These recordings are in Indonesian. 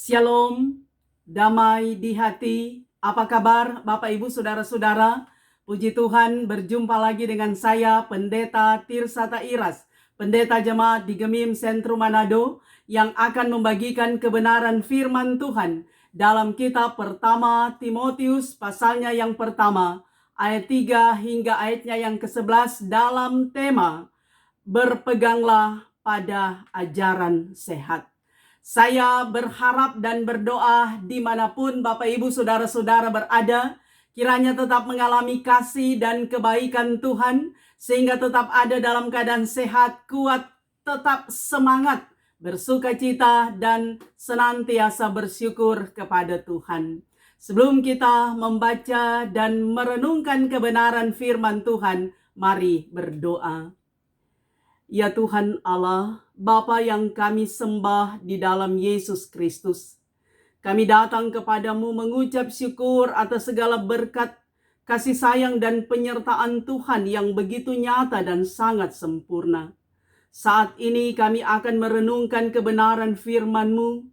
Shalom, damai di hati. Apa kabar Bapak Ibu Saudara-saudara? Puji Tuhan, berjumpa lagi dengan saya Pendeta Tirsata Iras, Pendeta Jemaat di Gemim Sentrum Manado, yang akan membagikan kebenaran firman Tuhan dalam kitab pertama Timotius pasalnya yang pertama, ayat 3 hingga ayatnya yang ke-11 dalam tema berpeganglah pada ajaran sehat. Saya berharap dan berdoa dimanapun Bapak Ibu Saudara-saudara berada, kiranya tetap mengalami kasih dan kebaikan Tuhan, sehingga tetap ada dalam keadaan sehat, kuat, tetap semangat, bersukacita, dan senantiasa bersyukur kepada Tuhan. Sebelum kita membaca dan merenungkan kebenaran firman Tuhan, mari berdoa. Ya Tuhan Allah, Bapa yang kami sembah di dalam Yesus Kristus, kami datang kepadamu mengucap syukur atas segala berkat, kasih sayang dan penyertaan Tuhan yang begitu nyata dan sangat sempurna. Saat ini kami akan merenungkan kebenaran firman-Mu.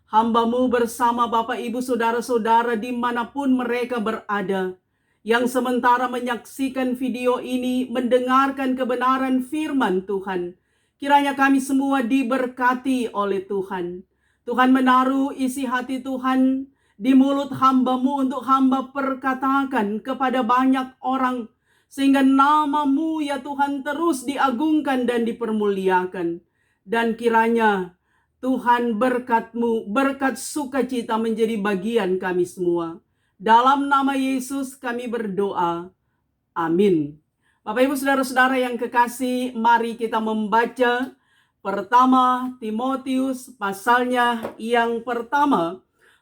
Hamba-Mu bersama Bapak Ibu Saudara-saudara dimanapun mereka berada, yang sementara menyaksikan video ini, mendengarkan kebenaran firman Tuhan. Kiranya kami semua diberkati oleh Tuhan. Tuhan menaruh isi hati Tuhan di mulut hamba-Mu untuk hamba perkatakan kepada banyak orang, sehingga nama-Mu ya Tuhan terus diagungkan dan dipermuliakan. Dan kiranya Tuhan berkat-Mu, berkat sukacita menjadi bagian kami semua. Dalam nama Yesus kami berdoa. Amin. Bapak Ibu Saudara-saudara yang kekasih, mari kita membaca pertama Timotius pasalnya yang pertama,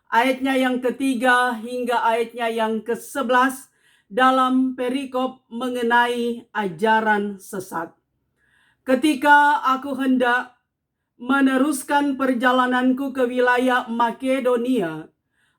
ayatnya yang ketiga hingga ayatnya yang ke-11 dalam perikop mengenai ajaran sesat. Ketika aku hendak meneruskan perjalananku ke wilayah Makedonia,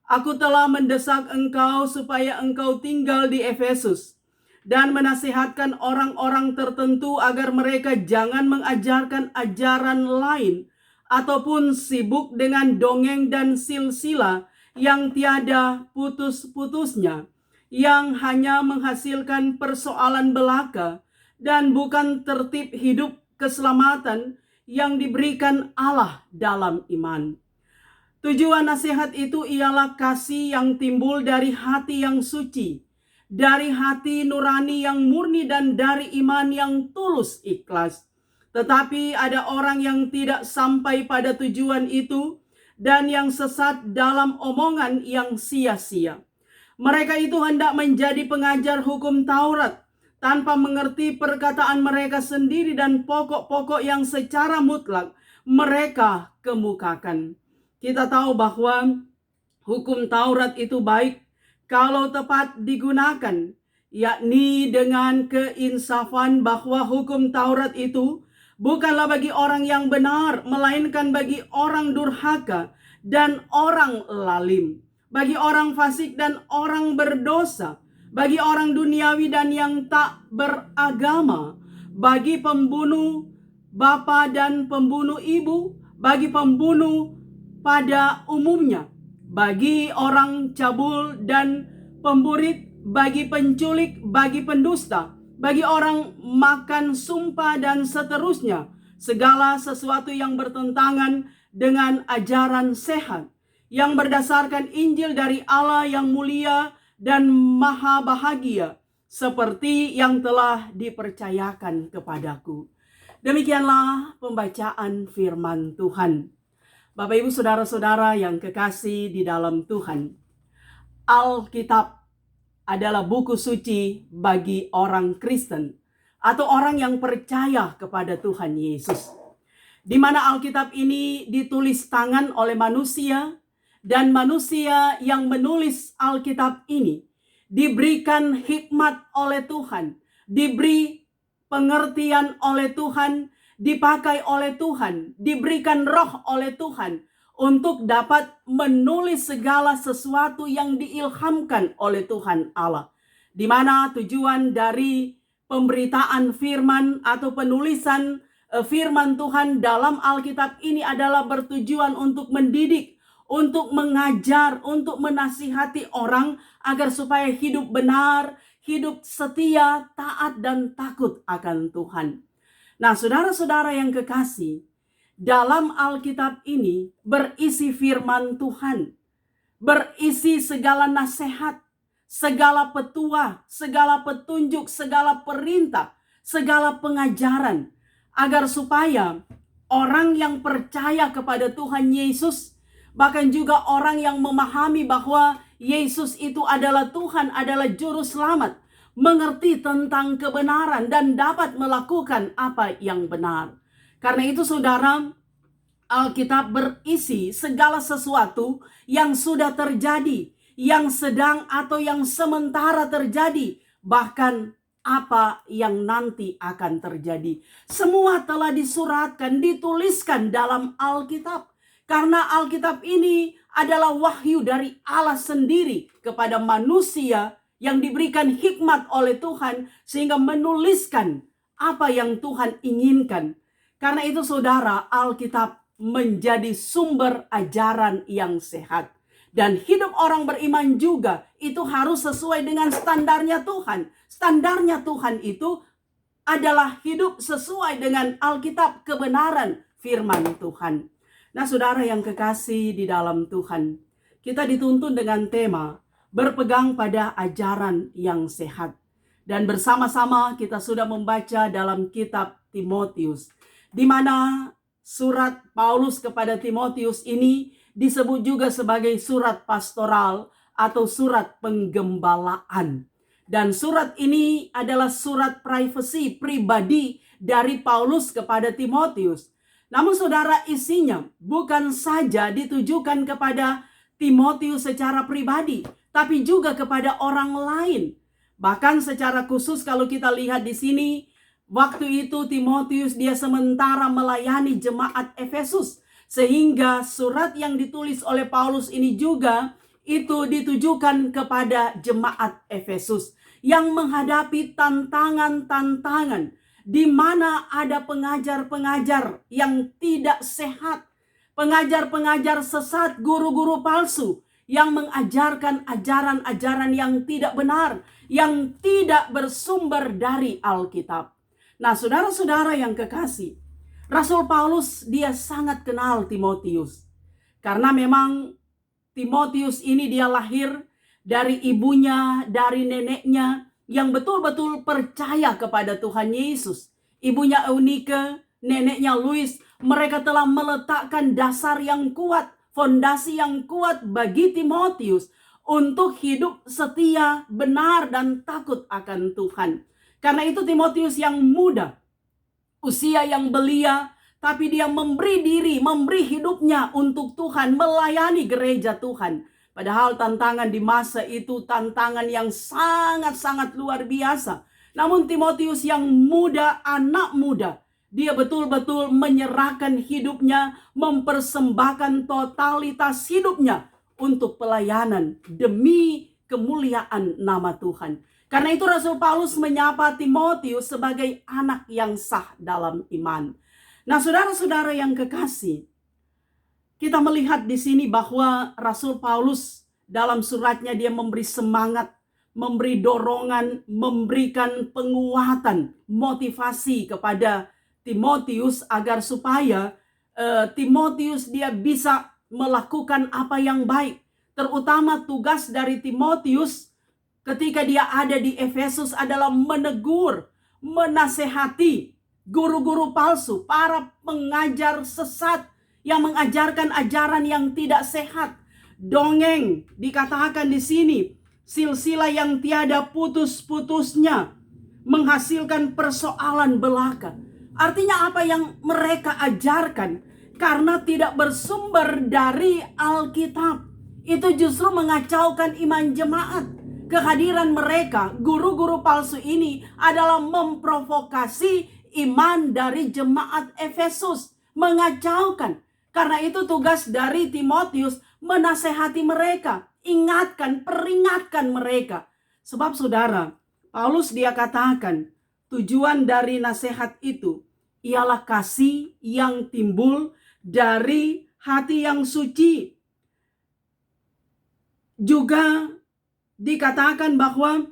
aku telah mendesak engkau supaya engkau tinggal di Efesus dan menasihatkan orang-orang tertentu agar mereka jangan mengajarkan ajaran lain ataupun sibuk dengan dongeng dan silsilah yang tiada putus-putusnya, yang hanya menghasilkan persoalan belaka dan bukan tertib hidup keselamatan yang diberikan Allah dalam iman. Tujuan nasihat itu ialah kasih yang timbul dari hati yang suci, dari hati nurani yang murni, dan dari iman yang tulus ikhlas. Tetapi ada orang yang tidak sampai pada tujuan itu dan yang sesat dalam omongan yang sia-sia. Mereka itu hendak menjadi pengajar hukum Taurat tanpa mengerti perkataan mereka sendiri dan pokok-pokok yang secara mutlak mereka kemukakan. Kita tahu bahwa hukum Taurat itu baik kalau tepat digunakan, yakni dengan keinsafan bahwa hukum Taurat itu bukanlah bagi orang yang benar, melainkan bagi orang durhaka dan orang lalim, bagi orang fasik dan orang berdosa, bagi orang duniawi dan yang tak beragama, bagi pembunuh bapa dan pembunuh ibu, bagi pembunuh pada umumnya, bagi orang cabul dan pemburit, bagi penculik, bagi pendusta, bagi orang makan sumpah dan seterusnya, segala sesuatu yang bertentangan dengan ajaran sehat yang berdasarkan Injil dari Allah yang mulia dan maha bahagia, seperti yang telah dipercayakan kepadaku. Demikianlah pembacaan firman Tuhan. Bapak Ibu Saudara-saudara yang kekasih di dalam Tuhan, Alkitab adalah buku suci bagi orang Kristen atau orang yang percaya kepada Tuhan Yesus, di mana Alkitab ini ditulis tangan oleh manusia, dan manusia yang menulis Alkitab ini diberikan hikmat oleh Tuhan, diberi pengertian oleh Tuhan, dipakai oleh Tuhan, diberikan roh oleh Tuhan untuk dapat menulis segala sesuatu yang diilhamkan oleh Tuhan Allah. Di mana tujuan dari pemberitaan firman atau penulisan firman Tuhan dalam Alkitab ini adalah bertujuan untuk mendidik, untuk mengajar, untuk menasihati orang agar supaya hidup benar, hidup setia, taat, dan takut akan Tuhan. Nah, saudara-saudara yang kekasih, dalam Alkitab ini berisi firman Tuhan, berisi segala nasihat, segala petua, segala petunjuk, segala perintah, segala pengajaran, agar supaya orang yang percaya kepada Tuhan Yesus, bahkan juga orang yang memahami bahwa Yesus itu adalah Tuhan, adalah juru selamat, mengerti tentang kebenaran dan dapat melakukan apa yang benar. Karena itu saudara, Alkitab berisi segala sesuatu yang sudah terjadi, yang sedang atau yang sementara terjadi, bahkan apa yang nanti akan terjadi. Semua telah disuratkan, dituliskan dalam Alkitab. Karena Alkitab ini adalah wahyu dari Allah sendiri kepada manusia yang diberikan hikmat oleh Tuhan sehingga menuliskan apa yang Tuhan inginkan. Karena itu saudara, Alkitab menjadi sumber ajaran yang sehat. Dan hidup orang beriman juga itu harus sesuai dengan standarnya Tuhan. Standarnya Tuhan itu adalah hidup sesuai dengan Alkitab, kebenaran firman Tuhan. Nah saudara yang kekasih di dalam Tuhan, kita dituntun dengan tema berpegang pada ajaran yang sehat. Dan bersama-sama kita sudah membaca dalam kitab Timotius, di mana surat Paulus kepada Timotius ini disebut juga sebagai surat pastoral atau surat penggembalaan. Dan surat ini adalah surat privasi, pribadi dari Paulus kepada Timotius. Namun saudara, isinya bukan saja ditujukan kepada Timotius secara pribadi, tapi juga kepada orang lain. Bahkan secara khusus kalau kita lihat di sini, waktu itu Timotius dia sementara melayani jemaat Efesus. Sehingga surat yang ditulis oleh Paulus ini juga itu ditujukan kepada jemaat Efesus yang menghadapi tantangan-tantangan di mana ada pengajar-pengajar yang tidak sehat, pengajar-pengajar sesat, guru-guru palsu yang mengajarkan ajaran-ajaran yang tidak benar, yang tidak bersumber dari Alkitab. Nah, saudara-saudara yang kekasih, Rasul Paulus dia sangat kenal Timotius. Karena memang Timotius ini dia lahir dari ibunya, dari neneknya yang betul-betul percaya kepada Tuhan Yesus. Ibunya Eunike, neneknya Louis, mereka telah meletakkan dasar yang kuat, fondasi yang kuat bagi Timotius untuk hidup setia, benar, dan takut akan Tuhan. Karena itu Timotius yang muda, usia yang belia, tapi dia memberi diri, memberi hidupnya untuk Tuhan, melayani gereja Tuhan. Padahal tantangan di masa itu tantangan yang sangat-sangat luar biasa. Namun Timotius yang muda, anak muda, dia betul-betul menyerahkan hidupnya, mempersembahkan totalitas hidupnya untuk pelayanan demi kemuliaan nama Tuhan. Karena itu Rasul Paulus menyapa Timotius sebagai anak yang sah dalam iman. Nah, saudara-saudara yang kekasih, kita melihat di sini bahwa Rasul Paulus dalam suratnya dia memberi semangat, memberi dorongan, memberikan penguatan, motivasi kepada Timotius agar supaya Timotius dia bisa melakukan apa yang baik. Terutama tugas dari Timotius ketika dia ada di Efesus adalah menegur, menasehati guru-guru palsu, para pengajar sesat yang mengajarkan ajaran yang tidak sehat. Dongeng dikatakan di sini, silsilah yang tiada putus-putusnya, menghasilkan persoalan belaka. Artinya apa yang mereka ajarkan karena tidak bersumber dari Alkitab, itu justru mengacaukan iman jemaat. Kehadiran mereka, guru-guru palsu ini adalah memprovokasi iman dari jemaat Efesus, mengacaukan. Karena itu tugas dari Timotius menasehati mereka, ingatkan, peringatkan mereka. Sebab saudara, Paulus dia katakan, tujuan dari nasihat itu ialah kasih yang timbul dari hati yang suci. juga dikatakan bahwa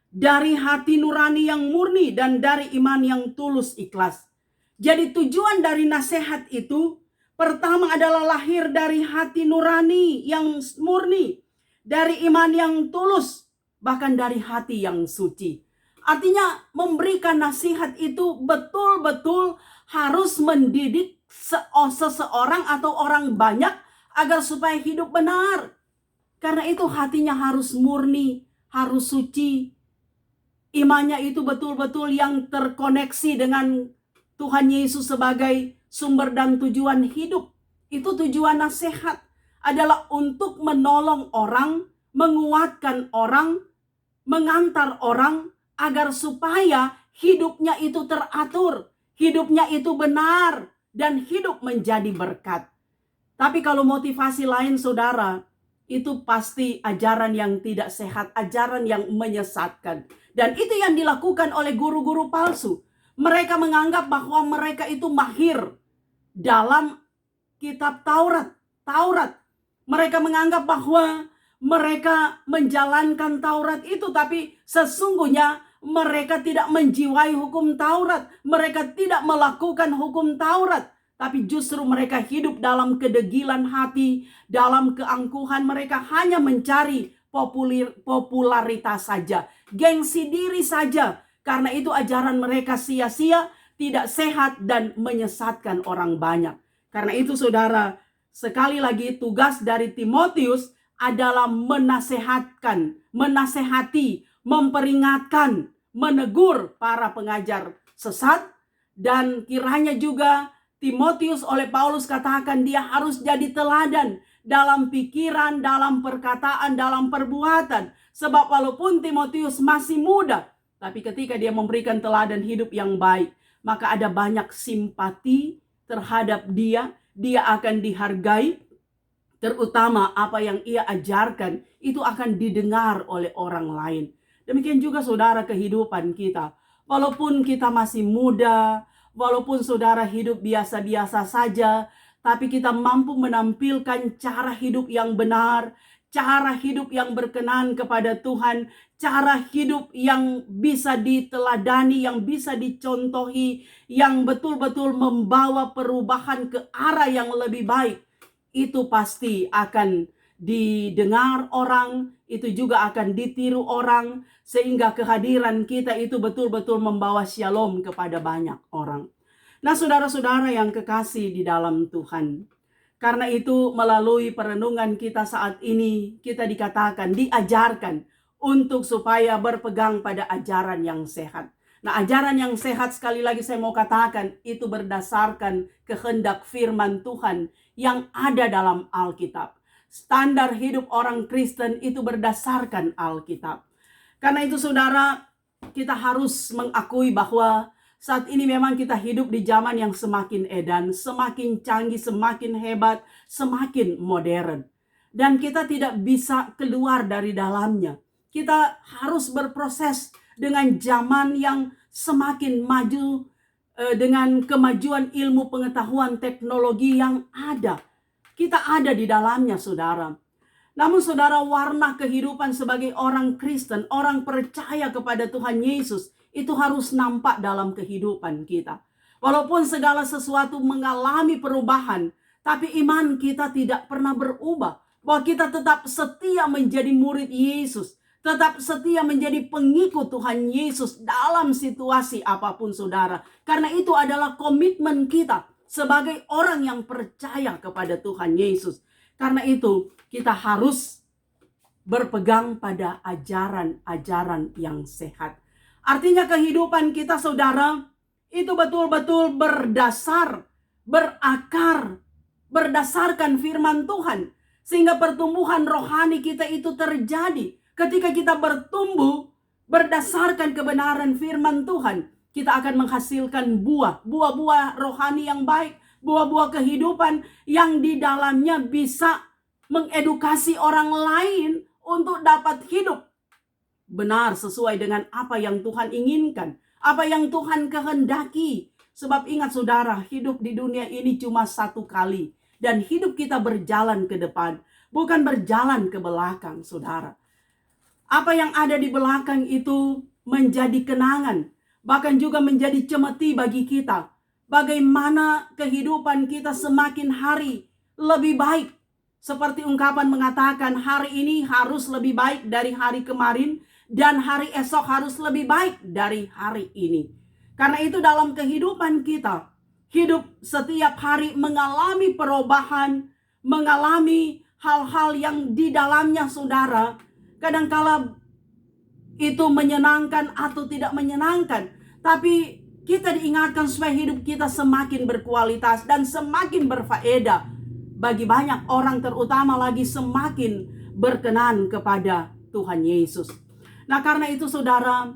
dari hati nurani yang murni dan dari iman yang tulus ikhlas. Jadi tujuan dari nasihat itu pertama adalah lahir dari hati nurani yang murni, dari iman yang tulus, bahkan dari hati yang suci. Artinya memberikan nasihat itu betul-betul harus mendidik seseorang atau orang banyak agar supaya hidup benar. Karena itu hatinya harus murni, harus suci. Imannya itu betul-betul yang terkoneksi dengan Tuhan Yesus sebagai sumber dan tujuan hidup. Itu tujuan nasihat adalah untuk menolong orang, menguatkan orang, mengantar orang agar supaya hidupnya itu teratur, hidupnya itu benar, dan hidup menjadi berkat. Tapi kalau motivasi lain saudara, itu pasti ajaran yang tidak sehat, ajaran yang menyesatkan. Dan itu yang dilakukan oleh guru-guru palsu. Mereka menganggap bahwa mereka itu mahir dalam kitab Taurat. Mereka menganggap bahwa mereka menjalankan Taurat itu, tapi sesungguhnya mereka tidak menjiwai hukum Taurat. Mereka tidak melakukan hukum Taurat. Tapi justru mereka hidup dalam kedegilan hati, dalam keangkuhan. Mereka hanya mencari popularitas saja, gengsi diri saja. Karena itu ajaran mereka sia-sia, tidak sehat, dan menyesatkan orang banyak. Karena itu saudara, sekali lagi tugas dari Timotius adalah menasehati, memperingatkan, menegur para pengajar sesat. Dan kiranya juga Timotius oleh Paulus katakan dia harus jadi teladan dalam pikiran, dalam perkataan, dalam perbuatan. Sebab walaupun Timotius masih muda, tapi ketika dia memberikan teladan hidup yang baik, maka ada banyak simpati terhadap dia. Dia akan dihargai, terutama apa yang ia ajarkan itu akan didengar oleh orang lain. Demikian juga saudara kehidupan kita. Walaupun kita masih muda, walaupun saudara hidup biasa-biasa saja, tapi kita mampu menampilkan cara hidup yang benar, cara hidup yang berkenan kepada Tuhan, cara hidup yang bisa diteladani, yang bisa dicontohi, yang betul-betul membawa perubahan ke arah yang lebih baik. Itu pasti akan didengar orang, itu juga akan ditiru orang, sehingga kehadiran kita itu betul-betul membawa shalom kepada banyak orang. Nah saudara-saudara yang kekasih di dalam Tuhan, karena itu melalui perenungan kita saat ini, kita dikatakan, diajarkan untuk supaya berpegang pada ajaran yang sehat. Nah ajaran yang sehat sekali lagi saya mau katakan, itu berdasarkan kehendak firman Tuhan yang ada dalam Alkitab. Standar hidup orang Kristen itu berdasarkan Alkitab. Karena itu saudara, kita harus mengakui bahwa saat ini memang kita hidup di zaman yang semakin edan, semakin canggih, semakin hebat, semakin modern. Dan kita tidak bisa keluar dari dalamnya. Kita harus berproses dengan zaman yang semakin maju, dengan kemajuan ilmu pengetahuan teknologi yang ada. Kita ada di dalamnya saudara. Namun saudara, warna kehidupan sebagai orang Kristen, orang percaya kepada Tuhan Yesus, itu harus nampak dalam kehidupan kita. Walaupun segala sesuatu mengalami perubahan, tapi iman kita tidak pernah berubah. Bahwa kita tetap setia menjadi murid Yesus, tetap setia menjadi pengikut Tuhan Yesus dalam situasi apapun saudara. Karena itu adalah komitmen kita sebagai orang yang percaya kepada Tuhan Yesus. Karena itu kita harus berpegang pada ajaran-ajaran yang sehat. Artinya kehidupan kita saudara itu betul-betul berakar, berdasarkan firman Tuhan. Sehingga pertumbuhan rohani kita itu terjadi. Ketika kita bertumbuh berdasarkan kebenaran firman Tuhan, kita akan menghasilkan buah-buah rohani yang baik, buah-buah kehidupan yang di dalamnya bisa mengedukasi orang lain untuk dapat hidup benar sesuai dengan apa yang Tuhan inginkan, apa yang Tuhan kehendaki. Sebab ingat saudara, hidup di dunia ini cuma satu kali. Dan hidup kita berjalan ke depan. bukan berjalan ke belakang, saudara. Apa yang ada di belakang itu menjadi kenangan, bahkan juga menjadi cemeti bagi kita. Bagaimana kehidupan kita semakin hari lebih baik. Seperti ungkapan mengatakan, hari ini harus lebih baik dari hari kemarin, dan hari esok harus lebih baik dari hari ini. Karena itu dalam kehidupan kita, hidup setiap hari mengalami perubahan, mengalami hal-hal yang di dalamnya, saudara, kadangkala itu menyenangkan atau tidak menyenangkan. Tapi kita diingatkan supaya hidup kita semakin berkualitas dan semakin berfaedah bagi banyak orang, terutama lagi semakin berkenan kepada Tuhan Yesus. Nah, karena itu saudara,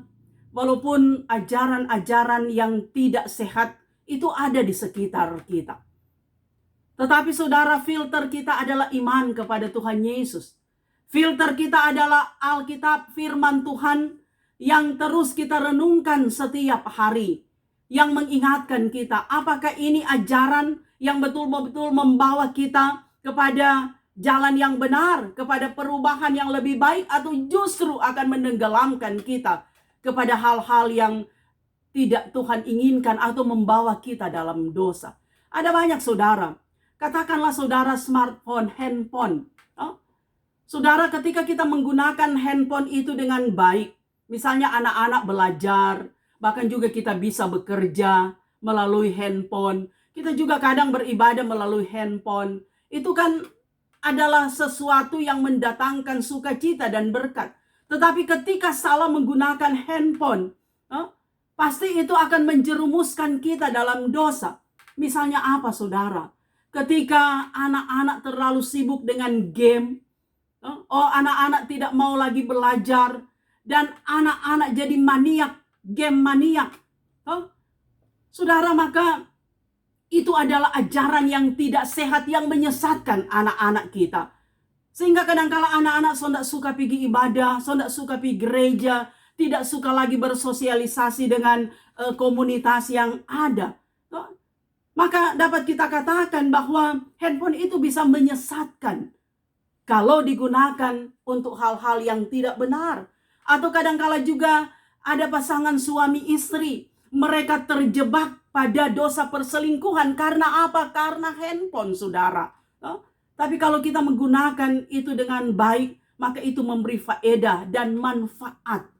walaupun ajaran-ajaran yang tidak sehat itu ada di sekitar kita, tetapi saudara, filter kita adalah iman kepada Tuhan Yesus. Filter kita adalah Alkitab, firman Tuhan yang terus kita renungkan setiap hari, yang mengingatkan kita apakah ini ajaran yang betul-betul membawa kita kepada jalan yang benar, kepada perubahan yang lebih baik, atau justru akan menenggelamkan kita kepada hal-hal yang tidak Tuhan inginkan atau membawa kita dalam dosa. Ada banyak saudara, katakanlah saudara smartphone, handphone. Saudara, ketika kita menggunakan handphone itu dengan baik, misalnya anak-anak belajar, bahkan juga kita bisa bekerja melalui handphone. Kita juga kadang beribadah melalui handphone. Itu kan adalah sesuatu yang mendatangkan sukacita dan berkat. Tetapi ketika salah menggunakan handphone, pasti itu akan menjerumuskan kita dalam dosa. Misalnya apa, saudara? Ketika anak-anak terlalu sibuk dengan game, anak-anak tidak mau lagi belajar, dan anak-anak jadi maniak, game maniak. Saudara, maka itu adalah ajaran yang tidak sehat, yang menyesatkan anak-anak kita. Sehingga kadangkala anak-anak tidak suka pergi ibadah, tidak suka pergi gereja, tidak suka lagi bersosialisasi dengan komunitas yang ada. Maka dapat kita katakan bahwa handphone itu bisa menyesatkan kalau digunakan untuk hal-hal yang tidak benar. Atau kadangkala juga ada pasangan suami istri, mereka terjebak pada dosa perselingkuhan. Karena apa? Karena handphone, saudara. Tapi kalau kita menggunakan itu dengan baik, maka itu memberi faedah dan manfaat.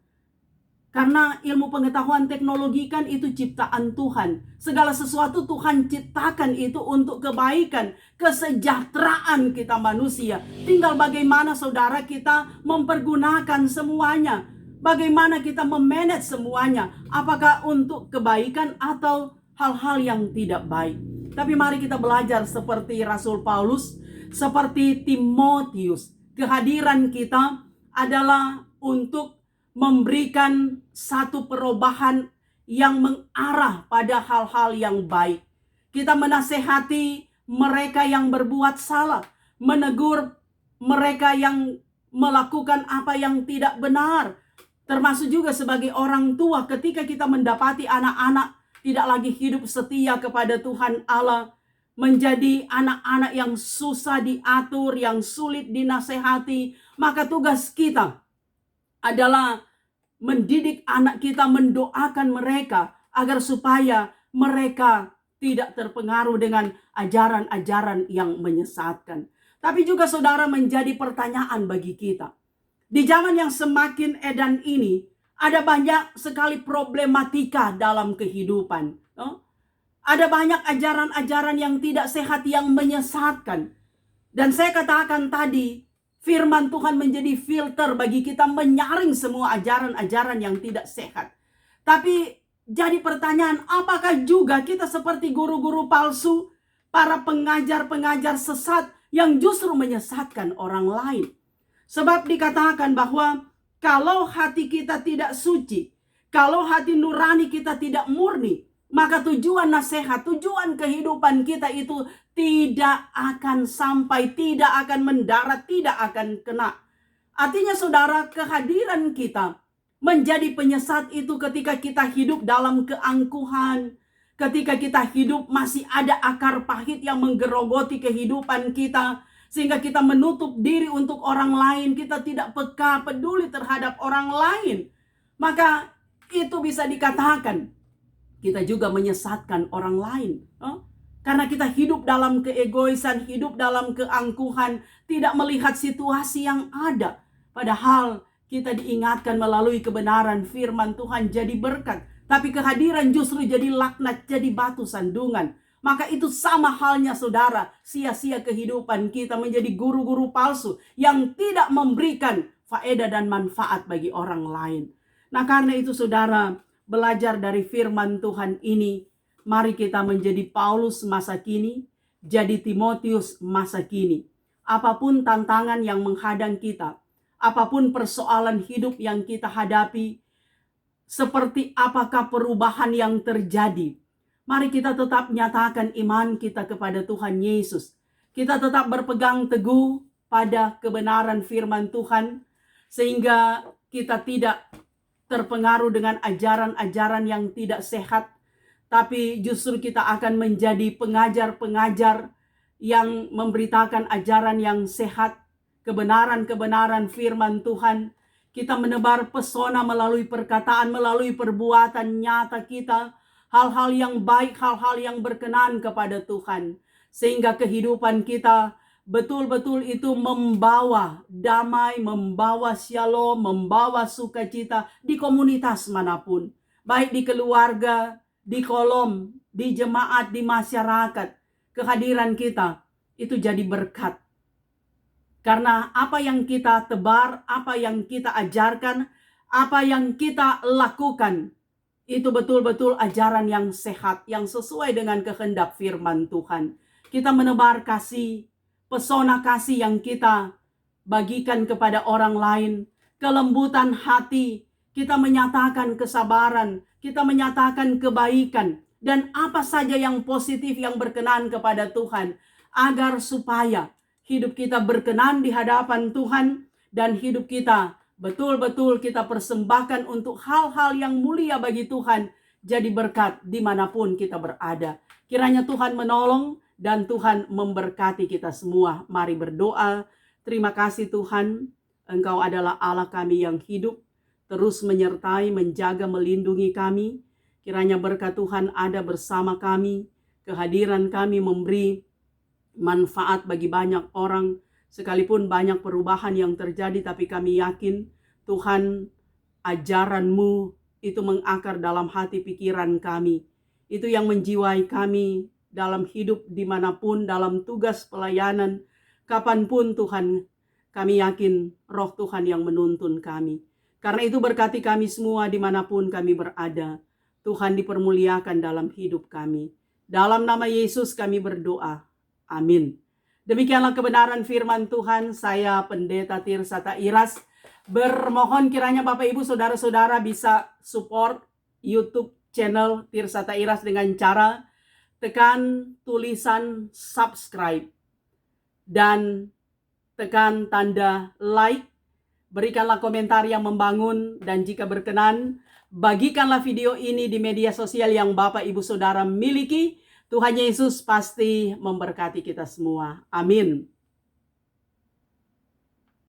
Karena ilmu pengetahuan teknologi kan itu ciptaan Tuhan. Segala sesuatu Tuhan ciptakan itu untuk kebaikan, kesejahteraan kita manusia. Tinggal bagaimana saudara kita mempergunakan semuanya. Bagaimana kita memanage semuanya. Apakah untuk kebaikan atau hal-hal yang tidak baik. Tapi mari kita belajar seperti Rasul Paulus, seperti Timotius. Kehadiran kita adalah untuk memberikan satu perubahan yang mengarah pada hal-hal yang baik. Kita menasehati mereka yang berbuat salah, menegur mereka yang melakukan apa yang tidak benar. Termasuk juga sebagai orang tua, ketika kita mendapati anak-anak tidak lagi hidup setia kepada Tuhan Allah, menjadi anak-anak yang susah diatur, yang sulit dinasehati, maka tugas kita adalah mendidik anak kita, mendoakan mereka agar supaya mereka tidak terpengaruh dengan ajaran-ajaran yang menyesatkan. Tapi juga saudara, menjadi pertanyaan bagi kita. Di zaman yang semakin edan ini, ada banyak sekali problematika dalam kehidupan. Ada banyak ajaran-ajaran yang tidak sehat, yang menyesatkan. Dan saya katakan tadi, firman Tuhan menjadi filter bagi kita menyaring semua ajaran-ajaran yang tidak sehat. Tapi jadi pertanyaan, apakah juga kita seperti guru-guru palsu, para pengajar-pengajar sesat yang justru menyesatkan orang lain? Sebab dikatakan bahwa kalau hati kita tidak suci, kalau hati nurani kita tidak murni, maka tujuan nasihat, tujuan kehidupan kita itu tidak akan sampai, tidak akan mendarat, tidak akan kena. Artinya saudara, kehadiran kita menjadi penyesat itu ketika kita hidup dalam keangkuhan, ketika kita hidup masih ada akar pahit yang menggerogoti kehidupan kita, Sehingga kita menutup diri untuk orang lain, kita tidak peka, peduli terhadap orang lain. Maka itu bisa dikatakan kita juga menyesatkan orang lain. Karena kita hidup dalam keegoisan, hidup dalam keangkuhan, tidak melihat situasi yang ada. Padahal kita diingatkan melalui kebenaran firman Tuhan jadi berkat. Tapi kehadiran justru jadi laknat, jadi batu sandungan. Maka itu sama halnya saudara, sia-sia kehidupan kita menjadi guru-guru palsu yang tidak memberikan faedah dan manfaat bagi orang lain. Nah karena itu saudara, belajar dari firman Tuhan ini, mari kita menjadi Paulus masa kini, jadi Timotius masa kini. Apapun tantangan yang menghadang kita, apapun persoalan hidup yang kita hadapi, seperti apakah perubahan yang terjadi, mari kita tetap nyatakan iman kita kepada Tuhan Yesus. Kita tetap berpegang teguh pada kebenaran firman Tuhan, sehingga kita tidak terpengaruh dengan ajaran-ajaran yang tidak sehat, tapi justru kita akan menjadi pengajar-pengajar yang memberitakan ajaran yang sehat, kebenaran-kebenaran firman Tuhan. Kita menebar pesona melalui perkataan, melalui perbuatan nyata kita, hal-hal yang baik, hal-hal yang berkenan kepada Tuhan. Sehingga kehidupan kita betul-betul itu membawa damai, membawa shalom, membawa sukacita di komunitas manapun. Baik di keluarga, di kolom, di jemaat, di masyarakat. Kehadiran kita itu jadi berkat. Karena apa yang kita tebar, apa yang kita ajarkan, apa yang kita lakukan, itu betul-betul ajaran yang sehat, yang sesuai dengan kehendak firman Tuhan. Kita menebar kasih, pesona kasih yang kita bagikan kepada orang lain, kelembutan hati, kita menyatakan kesabaran, kita menyatakan kebaikan, dan apa saja yang positif yang berkenan kepada Tuhan, agar supaya hidup kita berkenan di hadapan Tuhan, dan hidup kita betul-betul kita persembahkan untuk hal-hal yang mulia bagi Tuhan, jadi berkat dimanapun kita berada. Kiranya Tuhan menolong dan Tuhan memberkati kita semua. Mari berdoa. Terima kasih Tuhan, Engkau adalah Allah kami yang hidup, terus menyertai, menjaga, melindungi kami. Kiranya berkat Tuhan ada bersama kami, kehadiran kami memberi manfaat bagi banyak orang, sekalipun banyak perubahan yang terjadi, tapi kami yakin Tuhan, ajaran-Mu itu mengakar dalam hati pikiran kami. Itu yang menjiwai kami dalam hidup dimanapun, dalam tugas pelayanan, kapanpun Tuhan, kami yakin roh Tuhan yang menuntun kami. Karena itu berkati kami semua dimanapun kami berada. Tuhan dipermuliakan dalam hidup kami. Dalam nama Yesus kami berdoa. Amin. Demikianlah kebenaran firman Tuhan. Saya Pendeta Tirsata Iras bermohon kiranya Bapak Ibu Saudara-saudara bisa support YouTube channel Tirsata Iras dengan cara tekan tulisan subscribe dan tekan tanda like. Berikanlah komentar yang membangun, dan jika berkenan bagikanlah video ini di media sosial yang Bapak Ibu Saudara miliki. Tuhan Yesus pasti memberkati kita semua. Amin.